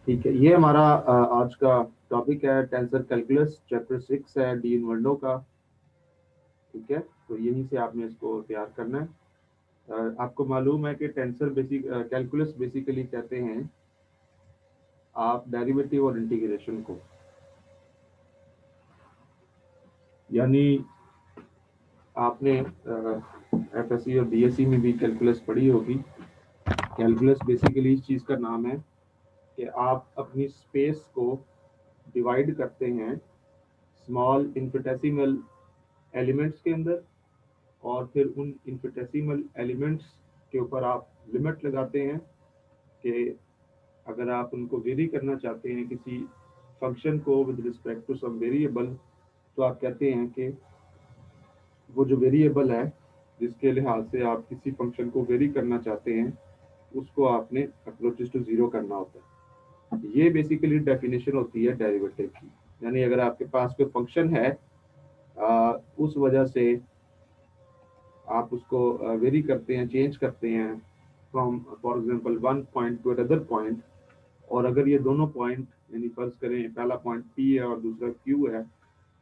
ठीक है, ये हमारा आज का टॉपिक है टेंसर कैलकुलस, चैप्टर 6 है डी इनवर्डो का। ठीक है, तो यहीं से आपने इसको तैयार करना है। आपको मालूम है कि टेंसर बेसिक कैलकुलस बेसिकली कहते हैं आप डेरिवेटिव और इंटीग्रेशन को, यानी आपने एफएससी और बीएससी में भी कैलकुलस पढ़ी होगी। कैलकुलस बेसिकली इस चीज़ का नाम है कि आप अपनी स्पेस को डिवाइड करते हैं स्मॉल इनफिनिटेसिमल एलिमेंट्स के अंदर, और फिर उन इनफिनिटेसिमल एलिमेंट्स के ऊपर आप लिमिट लगाते हैं कि अगर आप उनको वेरी करना चाहते हैं किसी फंक्शन को with respect to some variable, तो आप कहते हैं कि वो जो वेरिएबल है जिसके लिहाज से आप किसी फंक्शन को वेरी करना चाहते हैं उसको आपने अप्रोचेस टू जीरो करना होता है। ये बेसिकली डेफिनेशन होती है डेरिवेटिव की। यानी अगर आपके पास कोई फंक्शन है, उस वजह से आप उसको वेरी करते हैं, चेंज करते हैं from for example one point two another point, और अगर ये दोनों पॉइंट, यानी फर्ज करें पहला पॉइंट पी है और दूसरा क्यू है,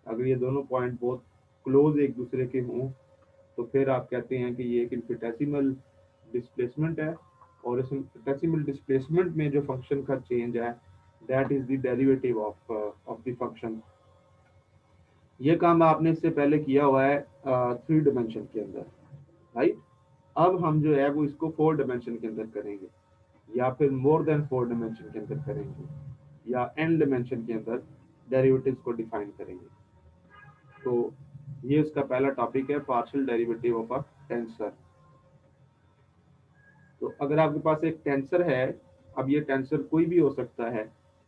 अगर ये दोनों पॉइंट बहुत क्लोज एक दूसरे के हों, तो फिर आप कहते हैं कि ये एक इनफिनिटेसिमल डिस्प्लेसमेंट है, और इस इनफिनिटेसिमल डिस्प्लेसमेंट में जो फंक्शन का चेंज है that is the derivative of the function. ये काम आपने इससे पहले किया हुआ है 3 डायमेंशन के अंदर, राइट। अब हम जो है वो इसको 4 डायमेंशन के अंदर करेंगे, या फिर मोर देन 4 डायमेंशन के अंदर करेंगे, या एन डायमेंशन के अंदर डेरिवेटिव्स को डिफाइन करेंगे। तो ये उसका पहला टॉपिक है, partial derivative of a tensor. तो अगर आपके पास एक टेंसर है, अब ये टेंसर कोई भी हो सकता है,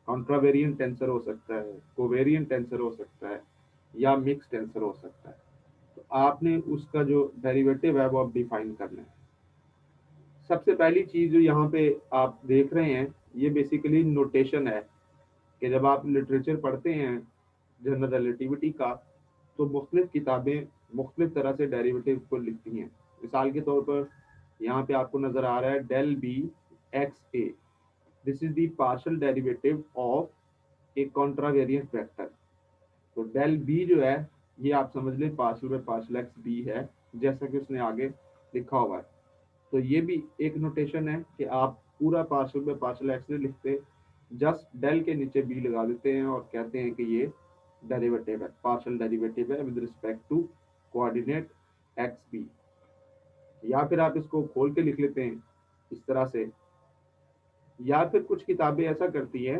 कॉन्ट्रावेरिएंट टेंसर हो सकता है, कोवेरिएंट टेंसर हो सकता है, या मिक्स टेंसर हो सकता है, तो आपने उसका जो डेरिवेटिव है वो आप डिफाइन करना है। सबसे पहली चीज जो यहाँ पे आप देख रहे हैं, ये बेसिकली नोटेशन है कि जब आप लिटरेचर पढ़ते हैं जनरल रिलेटिविटी का, तो मुख्तलिफ किताबें मुख्तलिफ तरह से डेरिवेटिव को लिखती हैं। मिसाल के तौर पर यहाँ पे आपको नजर आ रहा है del B X A, this is the partial derivative of a contravariant vector. तो डेल बी जो है ये आप समझ लें partial by partial X B है, जैसा कि उसने आगे लिखा हुआ है। तो ये भी एक नोटेशन है कि आप पूरा पार्शियल बाय पार्शियल एक्स नहीं लिखते, जस्ट डेल के नीचे बी लगा देते हैं और कहते हैं कि ये डेरिवेटिव है, पार्शियल डेरिवेटिव है with respect to coordinate X B. या फिर आप इसको खोल के लिख लेते हैं इस तरह से, या फिर कुछ किताबें ऐसा करती हैं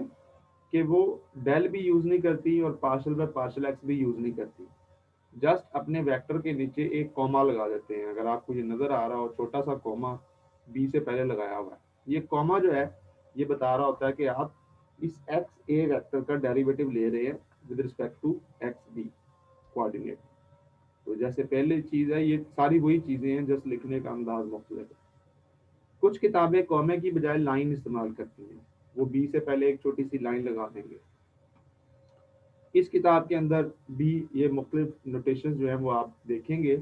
कि वो डेल भी यूज नहीं करती और पार्शियल बाय पार्शियल एक्स भी यूज नहीं करती, जस्ट अपने वेक्टर के नीचे एक कॉमा लगा देते हैं। अगर आपको ये नजर आ रहा हो छोटा सा कॉमा बी से पहले लगाया हुआ है, ये कॉमा जो है ये बता रहा होता है कि आप इस एक्स ए वेक्टर का डेरिवेटिव ले रहे हैं with respect to X B coordinate. तो जैसे पहले चीज है, ये सारी वही चीजें हैं, जस्ट लिखने का अंदाज मुख्तलिफ है। कुछ किताबें कॉमे की बजाय लाइन इस्तेमाल करती हैं, वो बी से पहले एक छोटी सी लाइन लगा देंगे। इस किताब के अंदर भी ये मुख्तलिफ नोटेशन जो है वो आप देखेंगे।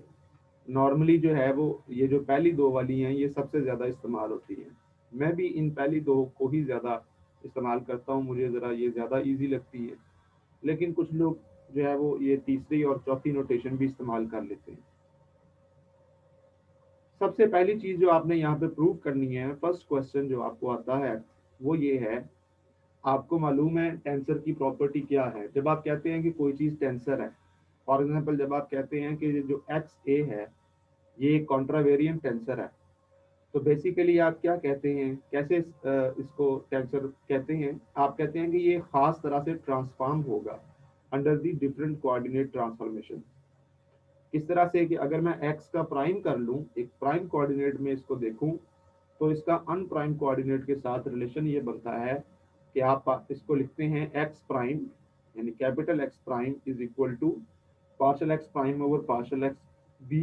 नॉर्मली जो है वो ये जो पहली दो वाली हैं ये सबसे ज़्यादा इस्तेमाल होती हैं। मैं भी इन पहली दो को ही ज़्यादा इस्तेमाल करता हूँ, मुझे ज़रा ये ज़्यादा इजी लगती है। लेकिन कुछ लोग जो है वो ये तीसरी और चौथी नोटेशन भी इस्तेमाल कर लेते हैं। सबसे पहली चीज़ जो आपने यहाँ पे प्रूव करनी है, फर्स्ट क्वेश्चन जो आपको आता है वो ये है, आपको मालूम है टेंसर की प्रॉपर्टी क्या है। जब आप कहते हैं कि कोई चीज़ टेंसर है, फॉर एग्जांपल जब आप कहते हैं कि जो एक्स ए है ये एक कॉन्ट्रावेरिएंट टेंसर है, तो बेसिकली आप क्या कहते हैं, कैसे इसको टेंसर कहते हैं, आप कहते हैं कि ये खास तरह से ट्रांसफॉर्म होगा under the different coordinate transformation. किस तरह से कि अगर मैं एक्स का प्राइम कर लूँ, एक प्राइम कोऑर्डिनेट में इसको देखूँ, तो इसका अनप्राइम कोऑर्डिनेट के साथ रिलेशन ये बनता है कि आप इसको लिखते हैं एक्स प्राइम, यानी capital X prime is equal to partial X prime over partial X B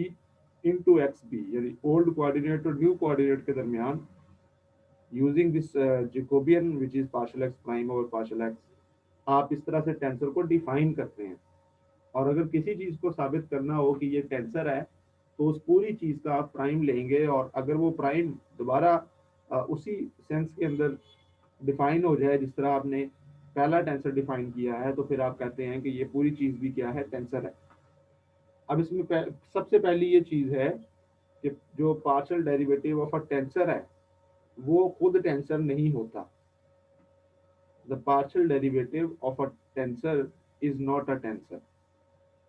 into X B, यानी ओल्ड कोऑर्डिनेट और न्यू कोऑर्डिनेट के दरमियान using this Jacobian which is partial X prime over partial X, आप इस तरह से tensor को define करते हैं। और अगर किसी चीज को साबित करना हो कि ये टेंसर है, तो उस पूरी चीज का आप प्राइम लेंगे, और अगर वो प्राइम दोबारा उसी सेंस के अंदर डिफाइन हो जाए जिस तरह आपने पहला टेंसर डिफाइन किया है, तो फिर आप कहते हैं कि ये पूरी चीज भी क्या है, टेंसर है। अब इसमें सबसे पहली ये चीज है कि जो partial derivative of a tensor है वो खुद टेंसर नहीं होता। The partial derivative of a tensor is not a tensor.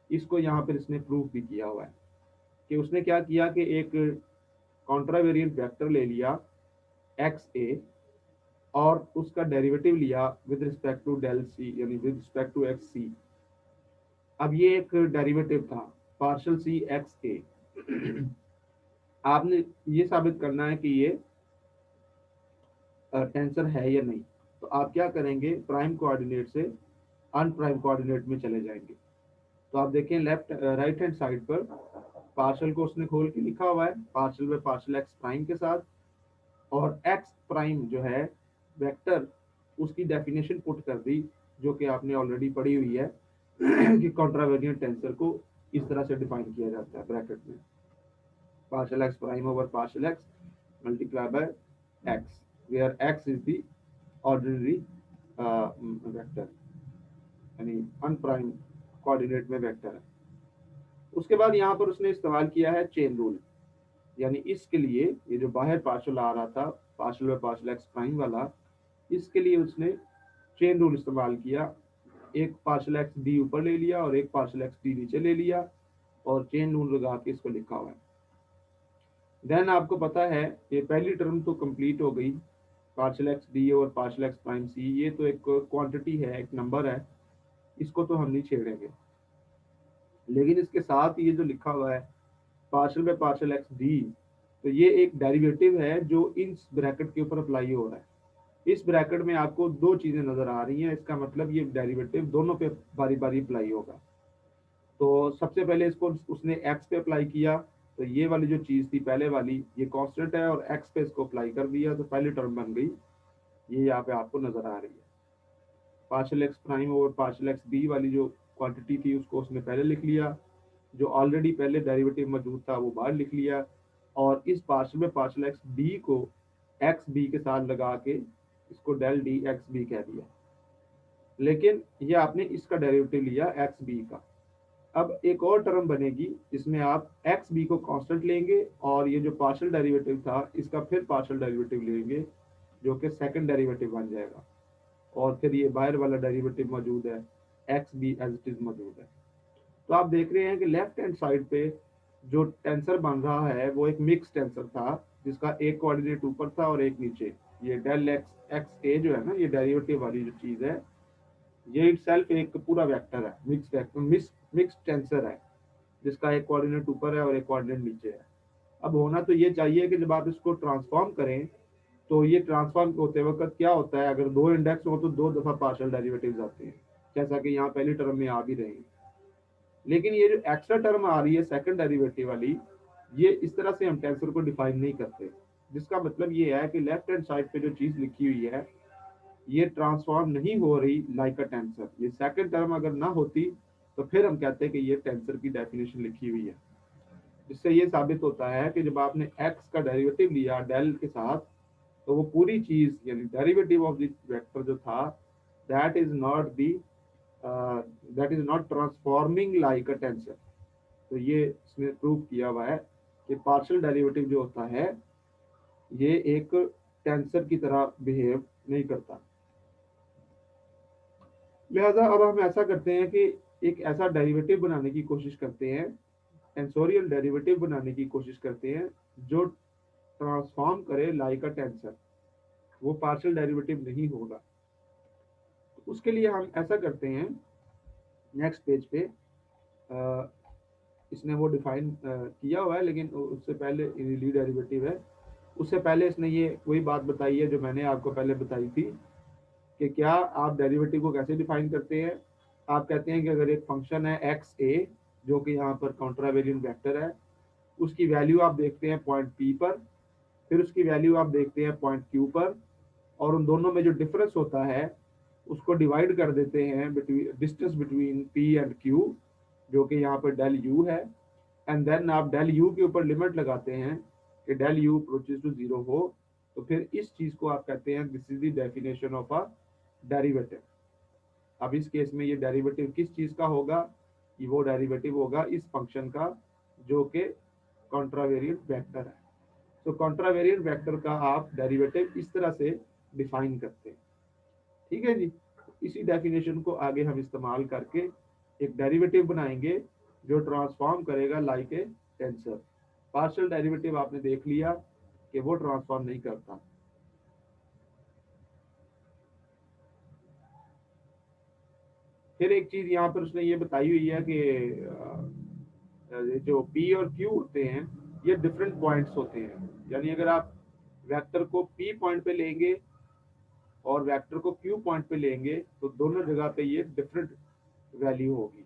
इसको यहाँ पर इसने प्रूव भी किया हुआ है कि उसने क्या किया कि एक कॉन्ट्रावेरिएंट वेक्टर ले लिया एक्स ए और उसका डेरिवेटिव लिया with respect to del C, यानी with respect to X C. अब ये एक डेरिवेटिव था पार्शियल सी एक्स ए। आपने ये साबित करना है कि ये टेंसर है या नहीं। तो आप क्या करेंगे, प्राइम कोऑर्डिनेट से अनप्राइम कोऑर्डिनेट में चले जाएंगे। तो आप देखें लेफ्ट राइट हैंड साइड पर पार्शियल को उसने खोल के लिखा हुआ है पार्शियल में पार्शियल एक्स प्राइम के साथ, और एक्स प्राइम जो है वेक्टर, उसकी डेफिनेशन पुट कर दी जो कि आपने ऑलरेडी पढ़ी हुई है कि कॉन्ट्रावेरिएंट टेंसर को इस तरह से डिफाइन किया जाता है ब्रैकेट में, partial x prime over partial x multiplied by x, where x is the ordinary vector, यानी अनप्राइम कोऑर्डिनेट में वेक्टर है। उसके बाद यहाँ पर उसने इस्तेमाल किया है चेन रूल, यानी इसके लिए ये जो बाहर पार्शियल आ रहा था partial by partial X prime वाला, इसके लिए उसने चेन रूल इस्तेमाल किया। एक पार्शियल एक्स डी ऊपर ले लिया और एक पार्शियल एक्स डी नीचे ले लिया और चेन रूल लगा के इसको लिखा हुआ है। देन आपको पता है ये पहली टर्म तो कंप्लीट हो गई, पार्शियल एक्स डी और पार्शियल एक्स प्राइम सी, ये तो एक क्वांटिटी है, एक नंबर है, इसको तो हम नहीं छेड़ेंगे। लेकिन इसके साथ ये जो लिखा हुआ है partial by partial x D, तो ये एक डेरिवेटिव है जो इन ब्रैकेट के ऊपर अप्लाई हो रहा है। इस ब्रैकेट में आपको दो चीजें नजर आ रही हैं, इसका मतलब ये डेरिवेटिव दोनों पे बारी बारी अप्लाई होगा। तो सबसे पहले इसको उसने एक्स पे अप्लाई किया, तो ये वाली जो चीज थी पहले वाली ये कांस्टेंट है, और एक्स पे इसको अप्लाई कर दिया तो पहली टर्म बन गई, ये यहाँ पे आपको नजर आ रही है। पार्शियल एक्स प्राइम और पार्शियल एक्स बी वाली जो क्वांटिटी थी उसको उसने पहले लिख लिया, जो ऑलरेडी पहले डेरिवेटिव मौजूद था वो बाहर लिख लिया, और इस पार्शियल में पार्शियल एक्स डी को एक्स बी के साथ लगा के इसको डेल डी एक्स बी कह दिया। लेकिन ये आपने इसका डेरिवेटिव लिया एक्स बी का। अब एक और टर्म बनेगी जिसमें आप एक्स बी को कांस्टेंट लेंगे और ये जो पार्शियल डेरिवेटिव था इसका फिर पार्शियल डेरिवेटिव लेंगे जो कि सेकंड डेरिवेटिव बन जाएगा, और फिर ये बाहर वाला डेरिवेटिव मौजूद है X B as it is मौजूद है। तो आप देख रहे हैं कि लेफ्ट हैंड साइड पे जो टेंसर बन रहा है वो एक मिक्स टेंसर था जिसका एक कोऑर्डिनेट ऊपर था और एक नीचे। ये डेल एक्स एक्स ए जो है ना, ये डेरिवेटिव वाली जो चीज है, ये इटसेल्फ एक पूरा वेक्टर है, मिक्स टेंसर है जिसका एक कोऑर्डिनेट ऊपर है और एक कोऑर्डिनेट नीचे है। अब होना तो ये चाहिए कि जब आप इसको ट्रांसफॉर्म करें तो ये ट्रांसफॉर्म होते वक्त क्या होता है, अगर दो इंडेक्स हो तो दो दफा पार्शियल डेरिवेटिव्स आते हैं, जैसा कि यहाँ पहली टर्म में आ भी रहे हैं। लेकिन ये जो एक्स्ट्रा टर्म आ रही है सेकंड डेरिवेटिव वाली, ये इस तरह से हम टेंसर को डिफाइन नहीं करते, जिसका मतलब ये है कि लेफ्ट हैंड साइड पे जो चीज लिखी हुई है ये ट्रांसफॉर्म नहीं हो रही लाइक अ टेंसर। ये सेकंड टर्म अगर ना होती तो फिर हम कहते हैं कि ये टेंसर की डेफिनेशन लिखी हुई है। जिससे ये साबित होता है कि जब आपने एक्स का डेरिवेटिव लिया डेल के साथ, तो वो पूरी चीज यानी डेरिवेटिव ऑफ द वेक्टर जो था that is not the that is not transforming like a tensor. तो ये इसने प्रूव किया हुआ है कि पार्शियल डेरिवेटिव जो होता है ये एक टेंसर की तरह बिहेव नहीं करता। लिहाजा अब हम ऐसा करते हैं कि एक ऐसा डेरिवेटिव बनाने की कोशिश करते हैं, टेंसोरियल डेरिवेटिव बनाने की कोशिश करते हैं जो ट्रांसफॉर्म करे लाइक अ टेंसर, वो पार्शियल डेरिवेटिव नहीं होगा। तो उसके लिए हम ऐसा करते हैं, नेक्स्ट पेज पे इसने वो डिफाइन किया हुआ है, लेकिन उससे पहले ली डेरिवेटिव है, उससे पहले इसने ये वही बात बताई है जो मैंने आपको पहले बताई थी कि क्या आप डेरिवेटिव को कैसे डिफाइन करते हैं। आप कहते हैं कि अगर एक फंक्शन है एक्स ए जो कि यहाँ पर कॉन्ट्रावेरिएंट वेक्टर है, उसकी वैल्यू आप देखते हैं पॉइंट पी पर, फिर उसकी वैल्यू आप देखते हैं पॉइंट क्यू पर, और उन दोनों में जो डिफरेंस होता है उसको डिवाइड कर देते हैं distance between P and Q जो कि यहाँ पर डेल यू है। एंड देन आप डेल यू के ऊपर लिमिट लगाते हैं कि del U approaches to zero हो, तो फिर इस चीज को आप कहते हैं this is the definition of a derivative. अब इस केस में ये डेरिवेटिव किस चीज का होगा, कि वो डेरिवेटिव होगा इस फंक्शन का जो कि कॉन्ट्रावेरिएंट वेक्टर है। तो कॉन्ट्रावेरिएंट वेक्टर का आप डेरिवेटिव इस तरह से डिफाइन करते हैं। ठीक है जी। इसी डेफिनेशन को आगे हम इस्तेमाल करके एक डेरिवेटिव बनाएंगे जो ट्रांसफॉर्म करेगा like a tensor. Partial derivative आपने देख लिया कि वो ट्रांसफॉर्म नहीं करता। फिर एक चीज यहाँ पर उसने ये बताई हुई है कि जो पी और क्यू होते हैं ये डिफरेंट पॉइंट्स होते हैं। यानी अगर आप वेक्टर को पी पॉइंट पे लेंगे और वेक्टर को क्यू पॉइंट पे लेंगे तो दोनों जगह पे ये डिफरेंट वैल्यू होगी।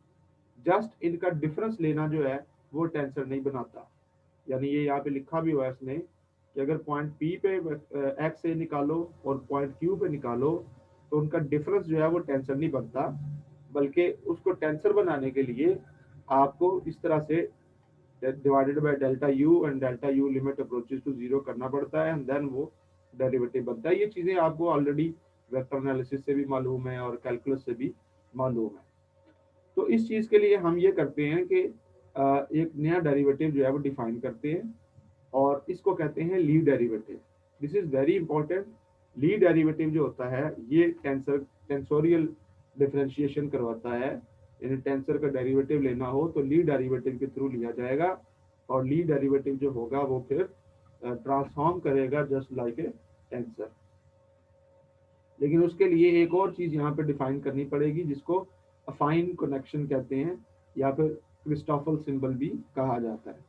जस्ट इनका डिफरेंस लेना जो है वो टेंसर नहीं बनाता। यानी ये यहाँ पे लिखा भी हुआ है इसने कि अगर पॉइंट पी पे एक्स से निकालो और पॉइंट क्यू पे निकालो तो उनका डिफरेंस जो है वो टेंसर नहीं बनता, बल्कि उसको टेंसर बनाने के लिए आपको इस तरह से divided by delta U and delta U limit approaches to zero करना पड़ता है एंड देन वो डेरिवेटिव बनता है। ये चीजें आपको ऑलरेडी वेक्टर एनालिसिस से भी मालूम है और कैलकुलस से भी मालूम है। तो इस चीज के लिए हम ये करते हैं कि एक नया डेरिवेटिव जो है वो डिफाइन करते हैं और इसको कहते हैं leave derivative. This is very important. Leave derivative जो होता है ये टेंसोरियल डिफरेंशिएशन करवाता है। यानी टेंसर का डेरिवेटिव लेना हो तो लीव डेरिवेटिव के थ्रू लिया जाएगा और लीव डेरिवेटिव जो होगा वो फिर ट्रांसफॉर्म करेगा जस्ट लाइक ए टेंसर। लेकिन उसके लिए एक और चीज यहाँ पे डिफाइन करनी पड़ेगी जिसको अफाइन कनेक्शन कहते हैं या फिर क्रिस्टोफल सिंबल भी कहा जाता है।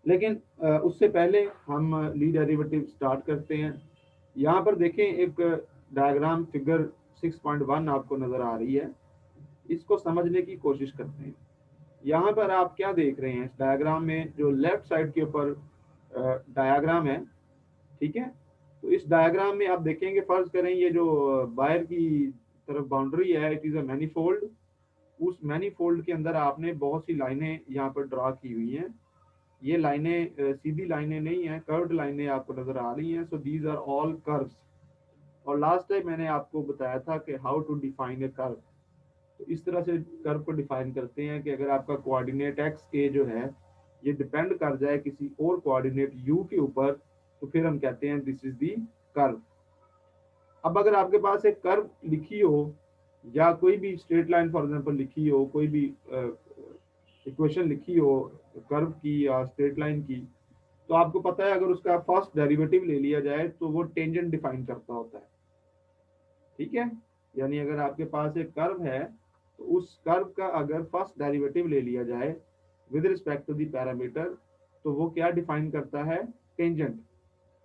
लेकिन उससे पहले हम लीड डेरिवेटिव स्टार्ट करते हैं। यहाँ पर देखें एक डायग्राम फिगर 6.1 आपको नजर आ रही है। इसको समझने की कोशिश करते हैं। यहाँ पर आप क्या देख रहे हैं इस डायग्राम में, जो लेफ्ट साइड के ऊपर डायग्राम है, ठीक है। तो इस डायग्राम में आप देखेंगे, फर्ज करें ये जो बाहर की तरफ बाउंड्री है इट इज अ मैनीफोल्ड। उस मैनीफोल्ड के अंदर आपने बहुत सी लाइनें यहाँ पर ड्रा की हुई हैं। ये लाइनें सीधी लाइनें नहीं है, कर्व्ड लाइनें आपको नजर आ रही हैं। So these are all curves. और लास्ट टाइम मैंने आपको बताया था कि how to define a curve. तो इस तरह से कर्व को डिफाइन करते हैं कि अगर आपका कोऑर्डिनेट एक्स ए जो है ये डिपेंड कर जाए किसी और कोऑर्डिनेट यू के ऊपर तो फिर हम कहते हैं दिस इज दी कर्व। अब अगर आपके पास एक कर्व लिखी हो या कोई भी स्ट्रेट लाइन फॉर एग्जांपल लिखी हो, कोई भी इक्वेशन लिखी हो कर्व की या स्ट्रेट लाइन की, तो आपको पता है अगर उसका फर्स्ट डेरिवेटिव ले लिया जाए तो वो टेंजेंट डिफाइन करता होता है। ठीक है। यानी अगर आपके पास एक कर्व है तो उस कर्व का अगर फर्स्ट डेरिवेटिव ले लिया जाए with respect to the parameter तो वो क्या डिफाइन करता है, टेंजेंट।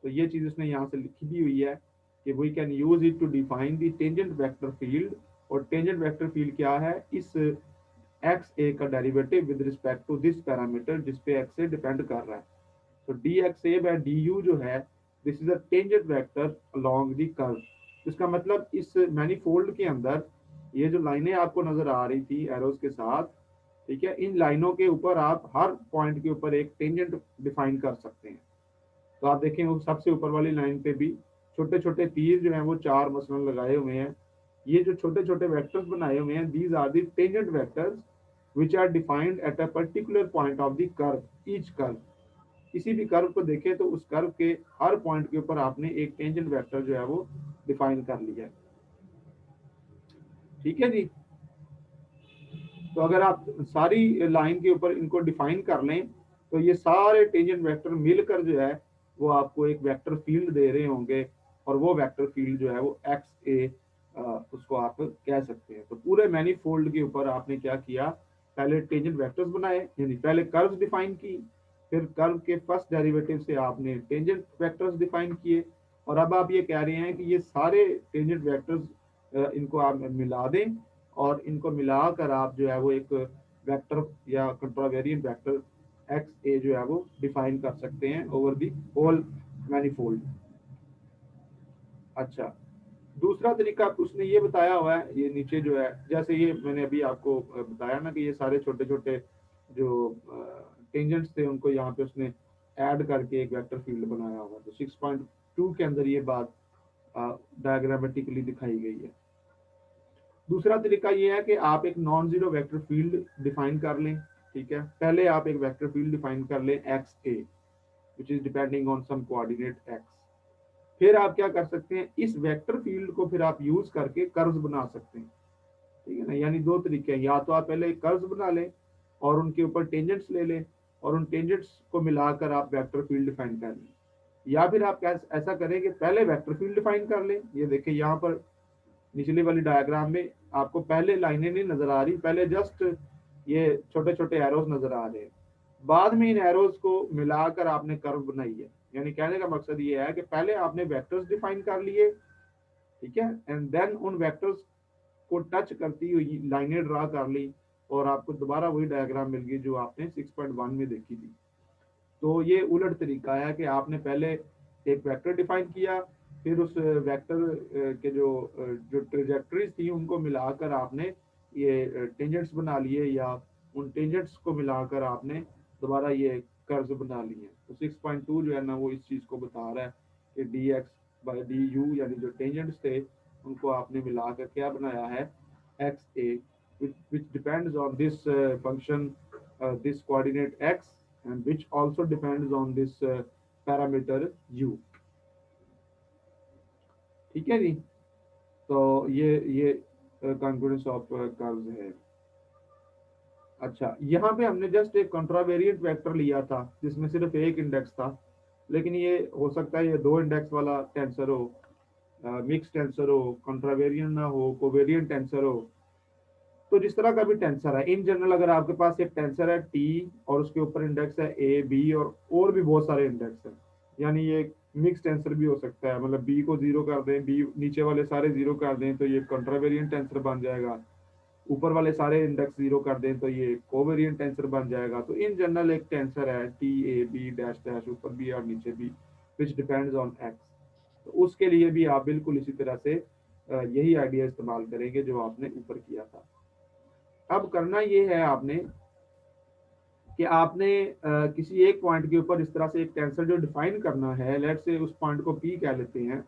तो ये चीज उसने यहाँ से लिखी दी हुई है कि we can use it to define the tangent vector field. और टेंजेंट वेक्टर फील्ड क्या है, इस एक्स ए का derivative with respect to this parameter जिस पे एक्स ए डिपेंड कर रहा है। तो D X A by D U जो है this is a tangent vector along the curve. इसका मतलब इस मैनीफोल्ड के अंदर ये जो लाइनें आपको नजर आ रही थी एरोज के साथ, ठीक है, इन लाइनों के ऊपर आप हर पॉइंट के ऊपर एक टेंजेंट डिफाइन कर सकते हैं। तो आप देखें वो सबसे ऊपर वाली लाइन पे भी छोटे छोटे तीर जो हैं वो चार मसलन लगाए हुए हैं। ये जो छोटे छोटे वेक्टर्स बनाए हुए हैं these are the tangent vectors which are defined at a particular point of the curve each curve. किसी भी कर्व को देखें तो उस कर्व के हर पॉइंट के ऊपर आपने एक टेंजेंट वेक्टर जो है वो डिफाइन कर लिया है। ठीक है जी। तो अगर आप सारी लाइन के ऊपर इनको डिफाइन कर लें तो ये सारे टेंजेंट वेक्टर मिलकर जो है वो आपको एक वेक्टर फील्ड दे रहे होंगे और वो वेक्टर फील्ड जो है वो एक्स ए उसको आप कह सकते हैं। तो पूरे मैनीफोल्ड के ऊपर आपने क्या किया, पहले टेंजेंट वेक्टर्स बनाए, यानी पहले कर्व्स डिफाइन की, फिर कर्व के फर्स्ट डेरिवेटिव से आपने टेंजेंट वेक्टर्स डिफाइन किए और अब आप ये कह रहे हैं कि ये सारे टेंजेंट वेक्टर्स इनको आप मिला दें और इनको मिलाकर आप जो है वो एक वेक्टर या कंट्रावेरिएंट वेक्टर एक्स ए जो है वो डिफाइन कर सकते हैं ओवर दी होल मैनीफोल्ड। अच्छा, दूसरा तरीका उसने ये बताया हुआ है, ये नीचे जो है जैसे ये मैंने अभी आपको बताया ना कि ये सारे छोटे छोटे जो टेंजेंट्स थे उनको यहाँ पे उसने ऐड करके एक वेक्टर फील्ड बनाया हुआ है। तो 6.2 के अंदर ये बात डायग्रामेटिकली दिखाई गई है। दूसरा तरीका ये है कि आप एक non zero vector field define कर लें। ठीक है, पहले आप एक वेक्टर फील्ड डिफाइन कर लें X A, which is depending on some coordinate X. फिर आप क्या कर सकते हैं, इस वेक्टर फील्ड को फिर आप यूज करके कर्व्स बना सकते हैं। ठीक है ना, यानी दो तरीके हैं, या तो आप पहले कर्व्स बना लें और उनके ऊपर टेंजेंट्स ले लें और उन टेंजेंट्स को मिलाकर आप वेक्टर फील्ड डिफाइन कर लें, या फिर आप ऐसा करें कि पहले वेक्टर फील्ड डिफाइन कर लें। ये देखिए यहाँ पर निचली वाली डायग्राम में आपको पहले लाइनें नहीं नजर आ रही, पहले जस्ट ये छोटे छोटे एरोज नजर आ रहे हैं, बाद में इन एरोज को मिलाकर आपने कर्व बनाई है। यानी कहने का मकसद ये है कि पहले आपने वेक्टर्स डिफाइन कर लिए, ठीक है, एंड देन उन वेक्टर्स को टच करती हुई लाइनें ड्रा कर ली और आपको दोबारा वही डायग्राम मिल गई जो आपने 6.1 में देखी थी। तो ये उलट तरीका है कि आपने पहले एक वेक्टर डिफाइन किया, फिर उस वेक्टर के जो ट्रेजेक्टरीज थी उनको मिलाकर आपने ये टेंजेंट्स बना लिए, या उन टेंजेंट्स को मिलाकर आपने दोबारा ये कर्व्स बना लिए। तो 6.2 जो है ना वो इस चीज़ को बता रहा है कि D x by D you यानी जो टेंजेंट्स थे उनको आपने मिलाकर क्या बनाया है, x A, which depends on this function, this coordinate x, and which also depends on this parameter u। ठीक है जी, तो ये कॉन्फिडेंस ऑफ कर्व्स है। अच्छा, यहाँ पे हमने जस्ट एक कॉन्ट्रावेरिएंट वेक्टर लिया था जिसमें सिर्फ एक इंडेक्स था, लेकिन ये हो सकता है ये दो इंडेक्स वाला टेंसर हो, मिक्स टेंसर हो, कॉन्ट्रावेरिएंट ना हो, कोवेरिएंट टेंसर हो। तो जिस तरह का भी टेंसर है, इन जनरल अगर आपके पास एक टेंसर है टी और उसके ऊपर इंडेक्स है ए बी और भी बहुत सारे इंडेक्स हैं, यानी ये मिक्स टेंसर भी हो सकता है, मतलब बी को जीरो कर दें, बी नीचे वाले सारे जीरो कर दें तो ये कॉन्ट्रावेरिएंट टेंसर बन जाएगा, ऊपर वाले सारे इंडेक्स जीरो कर दें तो ये कोवेरिएंट टेंसर बन जाएगा। तो इन जनरल एक टेंसर है T A B dash dash, ऊपर बी और नीचे B, which depends on X. तो उसके लिए भी आप बिल्कुल इसी तरह से यही आइडिया इस्तेमाल करेंगे जो आपने ऊपर किया था। अब करना ये है आपने कि आपने किसी एक पॉइंट के ऊपर इस तरह से एक टेंसर जो डिफाइन करना है, लेट से उस पॉइंट को पी कह लेते हैं,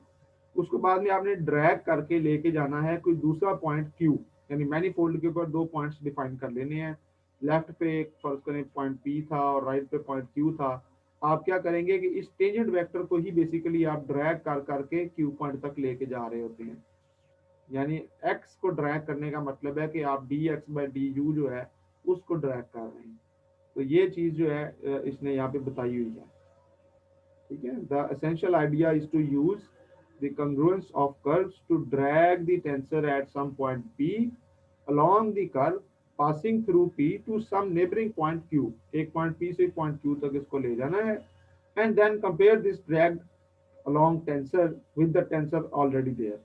उसको बाद में आपने ड्रैग करके लेके जाना है कोई दूसरा पॉइंट क्यू, यानी मैनीफोल्ड के ऊपर दो पॉइंट्स डिफाइन कर लेने हैं। लेफ्ट पे एक फर्ज करें पॉइंट पी था और राइट पे पॉइंट क्यू था। आप क्या करेंगे कि इस टेंजेंट वेक्टर को ही बेसिकली आप ड्रैग कर करके क्यू पॉइंट तक लेके जा रहे होते हैं। यानी एक्स को ड्रैग करने का मतलब है कि आप D x by D U जो है उसको ड्रैग कर रहे हैं। तो ये चीज जो है इसने यहाँ पे बताई हुई है। ठीक है, the essential idea is to use the congruence of curves to drag the tensor at some point P along the curve passing through P to some neighboring point Q। एक पॉइंट P से point Q तक इसको ले जाना है, and then compare this dragged along tensor with the tensor already there।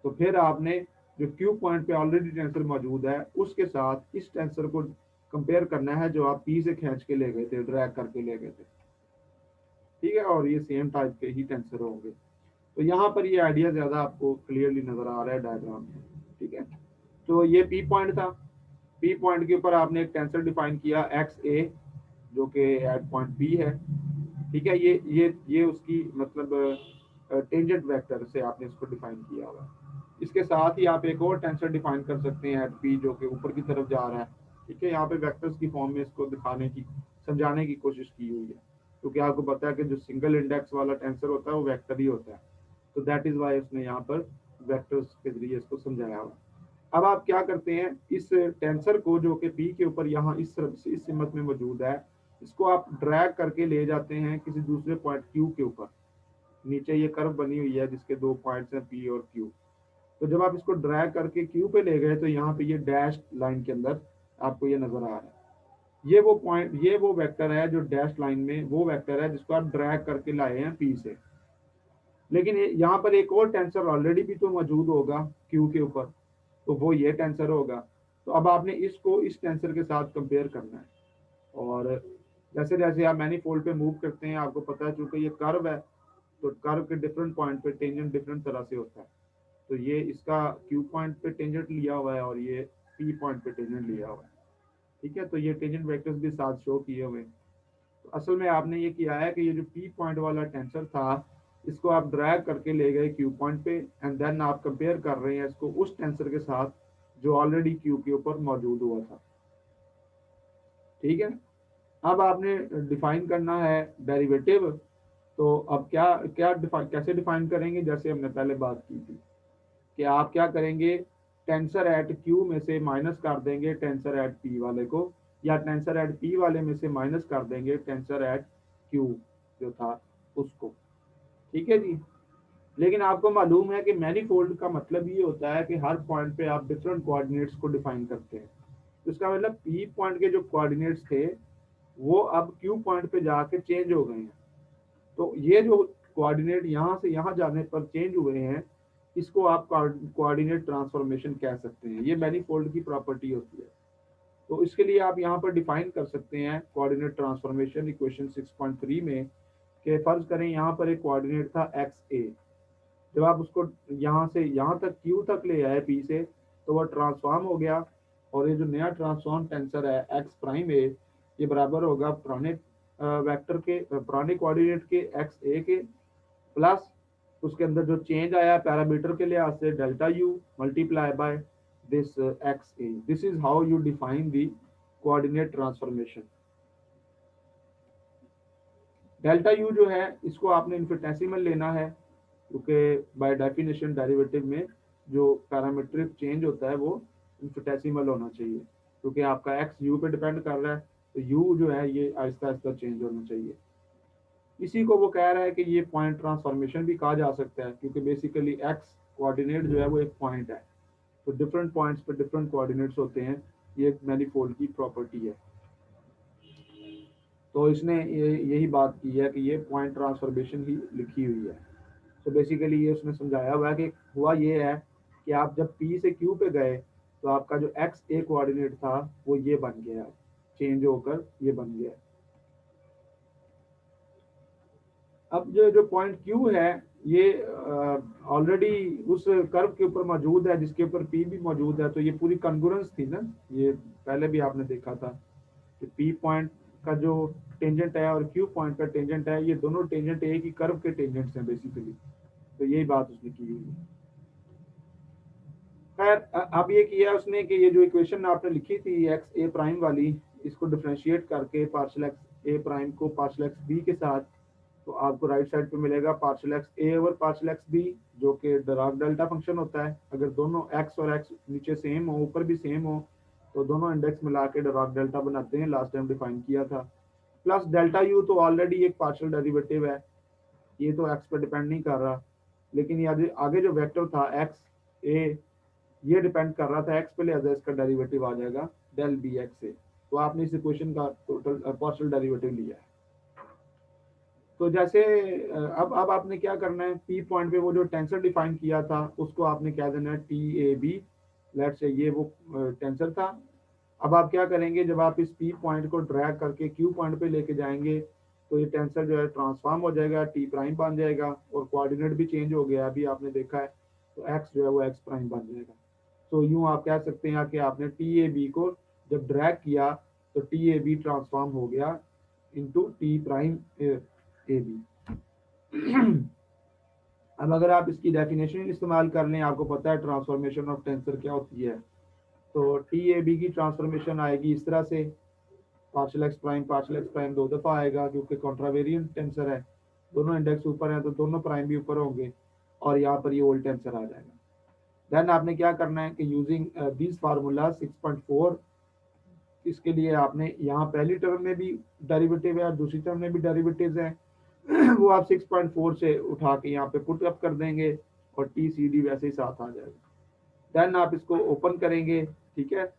तो फिर आपने जो क्यू पॉइंट पे ऑलरेडी टेंसर मौजूद है उसके साथ इस टेंसर को कंपेयर करना है जो आप पी से खींच के ले गए थे, ड्रैग करके ले गए थे। ठीक है, और ये सेम टाइप के ही टेंसर होंगे। तो यहाँ पर ये आइडिया ज्यादा आपको क्लियरली नजर आ रहा है डायग्राम में। ठीक है, तो ये पी पॉइंट था, पी पॉइंट के ऊपर आपने एक टेंसर डिफाइन किया एक्स ए जो कि एट पॉइंट बी है। ठीक है, ये उसकी मतलब टेंजेंट वेक्टर से आपने इसको डिफाइन किया हुआ है। इसके साथ ही आप एक और टेंसर डिफाइन कर सकते हैं एट पी जो कि ऊपर की तरफ जा रहा है। ठीक है, यहाँ पे वेक्टर्स की फॉर्म में इसको दिखाने की समझाने की कोशिश की हुई है, क्योंकि आपको पता है कि जो सिंगल इंडेक्स वाला टेंसर होता है वो वेक्टर ही होता है। तो दैट इज वाई उसने यहाँ पर वेक्टर्स के जरिए इसको समझाया हुआ। अब आप क्या करते हैं, इस टेंसर को जो कि पी के ऊपर यहाँ इस सिमत में मौजूद है, इसको आप ड्रैग करके ले जाते हैं किसी दूसरे पॉइंट क्यू के ऊपर। नीचे ये कर्व बनी हुई है जिसके दो पॉइंट्स हैं पी और क्यू। तो जब आप इसको ड्रैग करके क्यू पे ले गए तो यहाँ पे ये डैश लाइन के अंदर आपको ये नजर आ रहा है, ये वो पॉइंट, ये वो वेक्टर है जो डैश लाइन में वो वेक्टर है जिसको आप ड्रैग करके लाए हैं पी से। लेकिन यहाँ पर एक और टेंसर ऑलरेडी भी तो मौजूद होगा क्यू के ऊपर, तो वो ये टेंसर होगा। तो अब आपने इसको इस टेंसर के साथ कंपेयर करना है, और जैसे जैसे आप मैनीफोल्ड पे मूव करते हैं आपको पता है चूंकि ये कर्व है तो कर्व के डिफरेंट पॉइंट पे टेंजेंट डिफरेंट तरह से होता है। तो ये इसका क्यू पॉइंट पे टेंजेंट लिया हुआ है और ये पी पॉइंट पे टेंजेंट लिया हुआ है। ठीक है, तो ये टेंजेंट वेक्टर्स भी साथ शो किए हुए हैं। तो असल में आपने ये किया है कि ये जो पी पॉइंट वाला टेंसर था इसको आप ड्रैग करके ले गए क्यू पॉइंट पे, एंड देन आप कंपेयर कर रहे हैं इसको उस टेंसर के साथ जो ऑलरेडी क्यू के ऊपर मौजूद हुआ था। ठीक है, अब आपने डिफाइन करना है डेरिवेटिव। तो अब क्या क्या कैसे डिफाइन करेंगे, जैसे हमने पहले बात की थी कि आप क्या करेंगे, टेंसर एट क्यू में से माइनस कर देंगे टेंसर एट पी वाले को, या टेंसर एट पी वाले में से माइनस कर देंगे टेंसर एट क्यू जो था उसको। ठीक है जी। लेकिन आपको मालूम है कि मैनीफोल्ड का मतलब ये होता है कि हर पॉइंट पे आप डिफरेंट कोऑर्डिनेट्स को डिफाइन करते हैं। तो इसका मतलब पी पॉइंट के जो कोऑर्डिनेट्स थे वो अब क्यू पॉइंट पे जाके चेंज हो गए हैं। तो ये जो कोऑर्डिनेट यहाँ से यहाँ जाने पर चेंज हुए हैं इसको आप कोऑर्डिनेट ट्रांसफॉर्मेशन कह सकते हैं। ये मैनीफोल्ड की प्रॉपर्टी होती है। तो इसके लिए आप यहाँ पर डिफाइन कर सकते हैं कोऑर्डिनेट ट्रांसफॉर्मेशन इक्वेशन 6.3 में कि फर्ज करें यहाँ पर एक कोऑर्डिनेट था एक्स ए। जब आप उसको यहाँ से यहाँ तक क्यू तक ले आए पी से तो वह ट्रांसफॉर्म हो गया, और ये जो नया ट्रांसफॉर्म टेंसर है एक्स प्राइम ए ये बराबर होगा पुराने वेक्टर के पुराने कोऑर्डिनेट के एक्स ए के प्लस उसके अंदर जो चेंज आया पैरामीटर के लिहाज से delta U multiply by this x A. This is how you define the coordinate transformation. Delta U जो है इसको आपने इनफिनिटेसिमल लेना है क्योंकि बाय डेफिनेशन डेरिवेटिव में जो पैरामीट्रिक चेंज होता है वो इनफिनिटेसिमल होना चाहिए, क्योंकि आपका एक्स यू पे डिपेंड कर रहा है तो यू जो है ये आहिस्ता आहिस्ता चेंज होना चाहिए। इसी को वो कह रहा है कि ये पॉइंट ट्रांसफॉर्मेशन भी कहा जा सकता है, क्योंकि बेसिकली एक्स कोऑर्डिनेट जो है वो एक पॉइंट है, तो डिफरेंट पॉइंट्स पे डिफरेंट कोऑर्डिनेट्स होते हैं। ये एक मैनीफोल्ड की प्रॉपर्टी है। तो इसने यही बात की है कि ये पॉइंट ट्रांसफॉर्मेशन ही लिखी हुई है। तो बेसिकली ये उसने समझाया हुआ है कि हुआ ये है कि आप जब पी से क्यू पे गए तो आपका जो एक्स ए कोऑर्डिनेट था वो ये बन गया, चेंज होकर ये बन गया। अब जो जो पॉइंट क्यू है ये ऑलरेडी उस कर्व के ऊपर मौजूद है जिसके ऊपर पी भी मौजूद है, तो ये पूरी कॉन्ग्रुएंस थी ना। ये पहले भी आपने देखा था कि पी पॉइंट का जो टेंजेंट है और क्यू पॉइंट का टेंजेंट है ये दोनों टेंजेंट एक ही कर्व के टेंजेंट्स हैं बेसिकली। तो यही बात उसने की हुई है। खैर अब ये किया उसने कि ये जो इक्वेशन आपने लिखी थी एक्स ए प्राइम वाली इसको डिफरेंशिएट करके पार्शियल एक्स ए प्राइम को पार्शियल एक्स बी के साथ, तो आपको राइट साइड पे मिलेगा पार्शियल एक्स ए ओवर पार्शियल एक्स बी जो कि डिराक डेल्टा फंक्शन होता है। अगर दोनों एक्स और एक्स नीचे सेम हो ऊपर भी सेम हो तो दोनों इंडेक्स मिला के डिराक डेल्टा बनाते हैं, लास्ट टाइम डिफाइन किया था। प्लस डेल्टा यू तो ऑलरेडी एक पार्शियल डेरिवेटिव है, ये तो एक्स पर डिपेंड नहीं कर रहा, लेकिन ये आगे जो वेक्टर था एक्स ए ये डिपेंड कर रहा था एक्स पे, लिहाजा इसका डेरिवेटिव आ जाएगा डेल बी एक्स से। तो आपने इस इक्वेशन का टोटल पार्शियल डेरिवेटिव लिया है। तो जैसे अब आपने क्या करना है, पी पॉइंट पे वो जो टेंसर डिफाइन किया था उसको आपने क्या देना है टी ए बी। लेट से ये वो टेंसर था। अब आप क्या करेंगे, जब आप इस पी पॉइंट को ड्रैग करके क्यू पॉइंट पे लेके जाएंगे तो ये टेंसर जो है ट्रांसफॉर्म हो जाएगा, टी प्राइम बन जाएगा और कोऑर्डिनेट भी चेंज हो गया अभी आपने देखा है। तो एक्स जो है वो एक्स प्राइम बन जाएगा। तो यूं आप कह सकते हैं कि आपने टी ए बी को जब ड्रैग किया तो टी ए बी ट्रांसफॉर्म हो गया into T prime A B. अब अगर आप इसकी डेफिनेशन इस्तेमाल कर लें, आपको पता है ट्रांसफॉर्मेशन ऑफ टेंसर क्या होती है। तो टी ए बी की ट्रांसफॉर्मेशन आएगी इस तरह से, पार्शियल एक्स प्राइम दो दफ़ा आएगा क्योंकि कॉन्ट्रावेरिएंट टेंसर है, दोनों इंडेक्स ऊपर हैं तो दोनों प्राइम भी ऊपर होंगे और यहाँ पर ये ओल्ड टेंसर आ जाएगा। देन आपने क्या करना है कि यूजिंग दिस फार्मूला 6.4 इसके लिए आपने यहाँ पहली टर्म में भी डेरिवेटिव है और दूसरी टर्म में भी डेरिवेटिव्स हैं वो आप 6.4 से उठा के यहाँ पे पुट अप कर देंगे और टी सी डी वैसे ही साथ आ जाएगा। देन आप इसको ओपन करेंगे, ठीक है,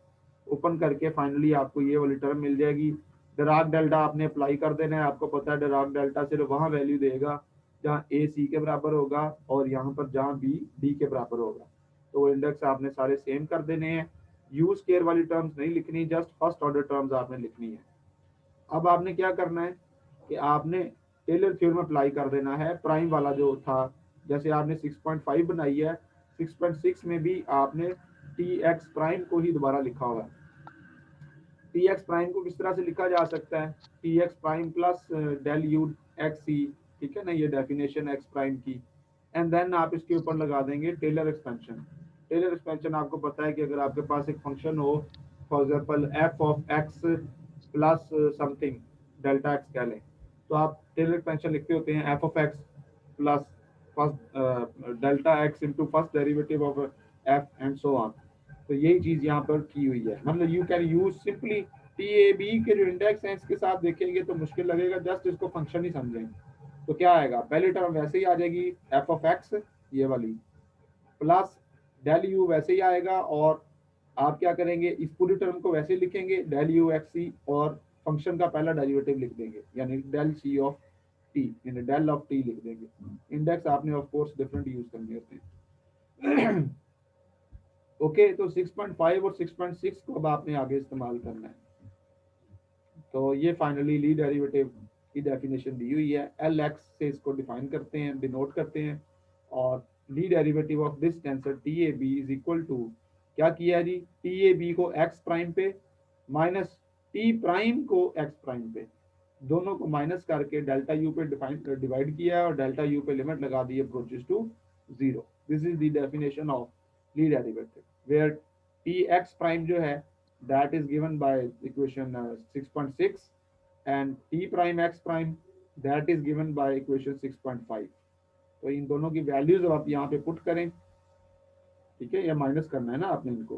ओपन करके फाइनली आपको ये वाली टर्म मिल जाएगी। डिराक डेल्टा आपने अप्लाई कर देना है, आपको पता है डिराक डेल्टा सिर्फ वहाँ वैल्यू देगा जहाँ ए सी के बराबर होगा और यहाँ पर जहाँ बी डी के बराबर होगा। तो वो इंडेक्स आपने सारे सेम कर देने हैं। यू स्केयर वाली टर्म्स नहीं लिखनी, जस्ट फर्स्ट ऑर्डर टर्म्स आपने लिखनी है। अब आपने क्या करना है कि आपने टेलर थ्योरम अप्लाई कर देना है प्राइम वाला जो था, जैसे आपने 6.5 बनाई है 6.6 में भी आपने टी एक्स प्राइम को ही दोबारा लिखा हुआ है। टी एक्स प्राइम को किस तरह से लिखा जा सकता है, T X prime plus del U X C, ठीक है ना, ये डेफिनेशन एक्स प्राइम की। एंड देन आप इसके ऊपर लगा देंगे टेलर एक्सपेंशन। टेलर एक्सपेंशन आपको पता है कि अगर आपके पास एक फंक्शन हो, for example F of X plus something delta X कह लें, तो आप टेलर एक्सपेंशन लिखते होते हैं F of X plus first delta X into first derivative of F and so on. तो यही चीज यहाँ पर की हुई है, मतलब you can use simply T A B के जो इंडेक्स हैं इसके साथ देखेंगे तो मुश्किल लगेगा, जस्ट इसको फंक्शन ही समझें तो क्या आएगा, पहली टर्म वैसे ही आ जाएगी एफ ऑफ एक्स ये वाली, प्लस डेल यू वैसे ही आएगा, और आप क्या करेंगे इस पूरी टर्म को वैसे ही लिखेंगे डेल यू एक्स सी, और फंक्शन का पहला डेरिवेटिव लिख देंगे यानी डेल सी ऑफ टी, यानी डेल ऑफ टी लिख देंगे। इंडेक्स आपने ऑफ कोर्स डिफरेंट यूज करने होते हैं। ओके, तो 6.5 और 6.6 को अब आपने आगे इस्तेमाल करना है। तो ये फाइनली ली डेरिवेटिव की डेफिनेशन दी हुई है, एल एक्स से इसको डिफाइन करते हैं, डिनोट करते हैं, और Lie derivative of this tensor T A B is equal to, क्या किया है जी, टी ए बी को एक्स प्राइम पे माइनस टी प्राइम को एक्स प्राइम पे, दोनों को माइनस करके डेल्टा यू पे डिवाइड किया है, और डेल्टा यू पे लिमिट लगा दी approaches to zero. This is the definition of Lie derivative where T X prime जो है that is given by equation 6.6 and t prime x prime that is given by equation 6.5। तो इन दोनों की values आप यहाँ पे पुट करें, ठीक है, या माइनस करना है ना आपने इनको,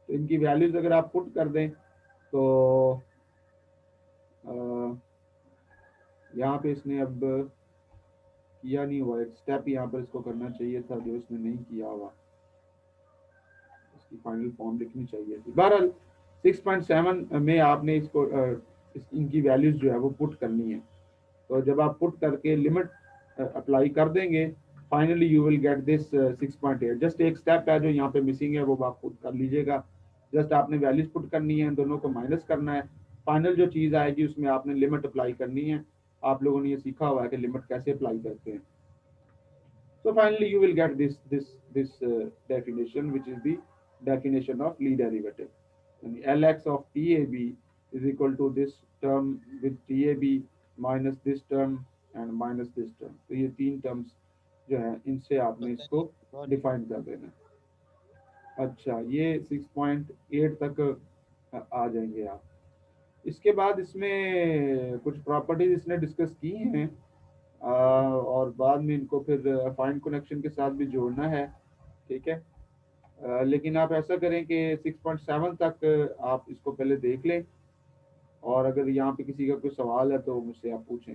तो इनकी वैल्यूज अगर आप पुट कर दें तो यहाँ पे इसने अब किया नहीं हुआ, एक स्टेप यहाँ पर इसको करना चाहिए था जो इसने नहीं किया हुआ, इसकी फाइनल फॉर्म लिखनी चाहिए थी। बहरहाल 6.7 में आपने इसको इनकी वैल्यूज जो है वो पुट करनी है, तो जब आप पुट करके लिमिट अप्लाई कर देंगे finally you will get this 6.8। Just एक स्टेप है जो यहाँ पे मिसिंग है, वो आप पुट कर लीजिएगा। जस्ट आपने वैल्यूज पुट करनी है, दोनों को माइनस करना है, फाइनल जो चीज़ आएगी उसमें आपने लिमिट अप्लाई करनी है। आप लोगों ने ये सीखा हुआ है कि लिमिट कैसे अप्लाई करते हैं। So finally, you will get this definition, which is the definition of Lie derivative. And Lx of TAB is equal to this term with TAB minus this term and minus this term. तो ये तीन terms जो है इनसे आपने पता इसको नहीं डिफाइन कर देना। अच्छा, ये 6.8 तक आ जाएंगे आप। इसके बाद इसमें कुछ प्रॉपर्टीज इसने डिस्कस की हैं, और बाद में इनको फिर फाइंड कनेक्शन के साथ भी जोड़ना है, ठीक है। लेकिन आप ऐसा करें कि 6.7 तक आप इसको पहले देख लें, और अगर यहाँ पे किसी का कोई सवाल है तो मुझसे आप पूछें।